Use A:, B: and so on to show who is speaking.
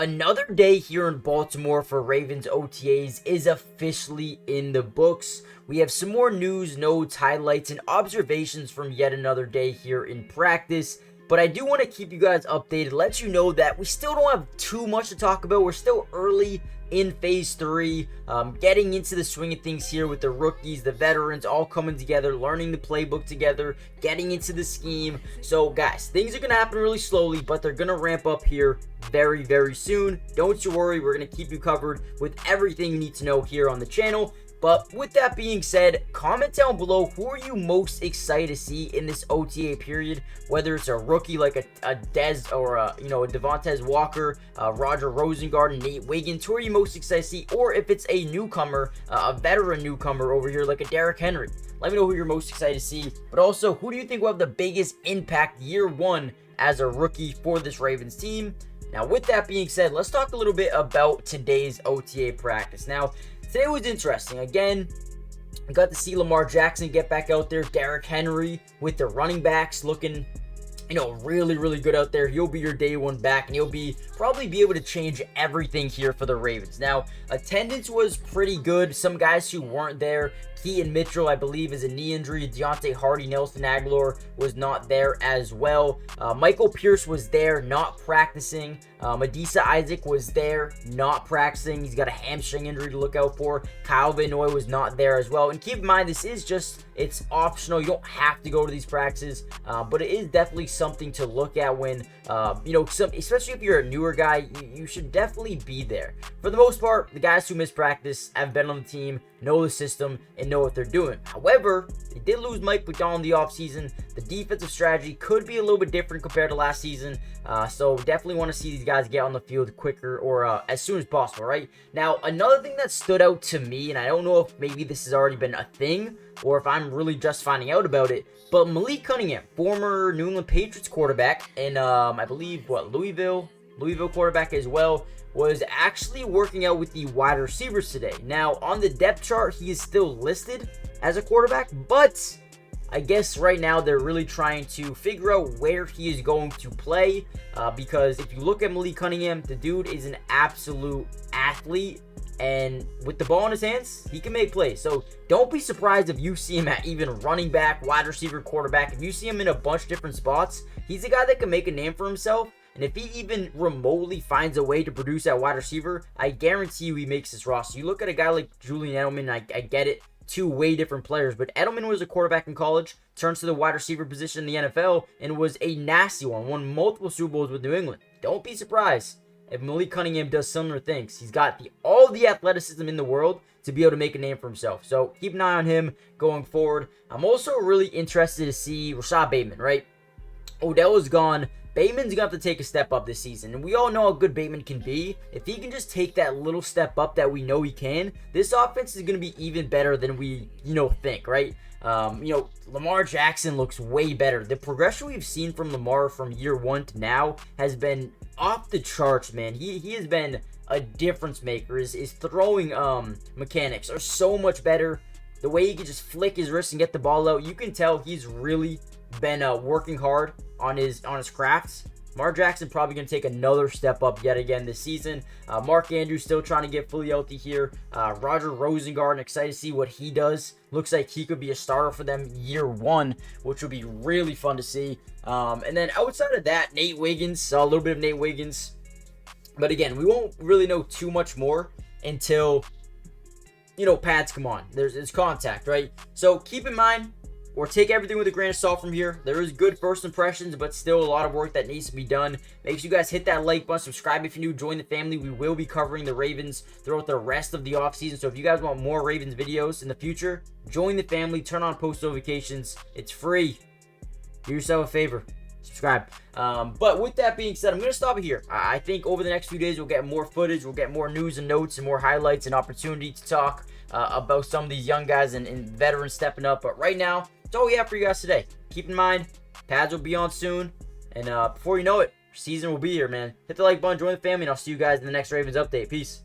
A: Another day here in Baltimore for Ravens OTAs is officially in the books. We have some more news, notes, highlights, and observations from yet another day here in practice. But I do want to keep you guys updated, let you know that we still don't have too much to talk about. We're still early in phase 3, getting into the swing of things here with the rookies, the veterans all coming together, learning the playbook together, getting into the scheme. So guys, things are going to happen really slowly, but they're going to ramp up here very, very soon. Don't you worry, we're going to keep you covered with everything you need to know here on the channel. But with that being said, comment down below who are you most excited to see in this OTA period, whether it's a rookie like a Dez or a Devontae Walker, Roger Rosengard, Nate Wiggins. Who are you most excited to see? Or if it's a newcomer, a veteran newcomer over here like a Derrick Henry. Let me know who you're most excited to see. But also, who do you think will have the biggest impact year one as a rookie for this Ravens team? Now, with that being said, let's talk a little bit about today's OTA practice. Now, today was interesting. Again, we got to see Lamar Jackson get back out there. Derrick Henry with the running backs looking, really, really good out there. He'll be your day one back, and he'll probably be able to change everything here for the Ravens. Now, attendance was pretty good. Some guys who weren't there, Keaton Mitchell, I believe, is a knee injury. Deontay Hardy, Nelson Aguilar was not there as well. Michael Pierce was there, not practicing. Adisa Isaac was there, not practicing. He's got a hamstring injury to look out for. Kyle Van Noy was not there as well. And keep in mind, this is it's optional. You don't have to go to these practices, but it is definitely something to look at when, especially if you're a newer guy, you should definitely be there. For the most part, the guys who miss practice have been on the team, know the system, and know what they're doing. However, they did lose Mike McDonald in the offseason. The defensive strategy could be a little bit different compared to last season, so definitely want to see these guys get on the field quicker or as soon as possible, right? Now, another thing that stood out to me, and I don't know if maybe this has already been a thing or if I'm really just finding out about it, but Malik Cunningham, former New England Patriots quarterback, and I believe, Louisville quarterback as well, was actually working out with the wide receivers today. Now, on the depth chart, he is still listed as a quarterback, but I guess right now they're really trying to figure out where he is going to play, because if you look at Malik Cunningham, the dude is an absolute athlete, and with the ball in his hands, he can make plays. So don't be surprised if you see him at even running back, wide receiver, quarterback. If you see him in a bunch of different spots, he's a guy that can make a name for himself. And if he even remotely finds a way to produce at wide receiver, I guarantee you he makes this roster. You look at a guy like Julian Edelman, I get it, two way different players, but Edelman was a quarterback in college, turns to the wide receiver position in the NFL, and was a nasty one, won multiple Super Bowls with New England. Don't be surprised if Malik Cunningham does similar things. He's got all the athleticism in the world to be able to make a name for himself. So keep an eye on him going forward. I'm also really interested to see Rashad Bateman, right? Odell is gone. Bateman's gonna have to take a step up this season, and we all know how good Bateman can be. If he can just take that little step up that we know he can, this offense is gonna be even better than we think, right? Lamar Jackson looks way better. The progression we've seen from Lamar from year one to now has been off the charts, man. He has been a difference maker. His throwing mechanics are so much better. The way he can just flick his wrist and get the ball out, you can tell he's really been working hard on his crafts. Lamar Jackson probably going to take another step up yet again this season. Mark Andrews still trying to get fully healthy here. Roger Rosengard, excited to see what he does. Looks like he could be a starter for them year one, which would be really fun to see. And then outside of that, Nate Wiggins, saw a little bit of Nate Wiggins. But again, we won't really know too much more until, pads come on. There's contact, right? So keep in mind, or take everything with a grain of salt from here. There is good first impressions, but still a lot of work that needs to be done. Make sure you guys hit that like button, subscribe if you're new, join the family. We will be covering the Ravens throughout the rest of the offseason. So if you guys want more Ravens videos in the future, join the family, turn on post notifications. It's free. Do yourself a favor. Subscribe. But with that being said, I'm going to stop it here. I think over the next few days, we'll get more footage. We'll get more news and notes and more highlights and opportunity to talk about some of these young guys and veterans stepping up. But right now, that's all we have for you guys today. Keep in mind, pads will be on soon. And before you know it, season will be here, man. Hit the like button, join the family, and I'll see you guys in the next Ravens update. Peace.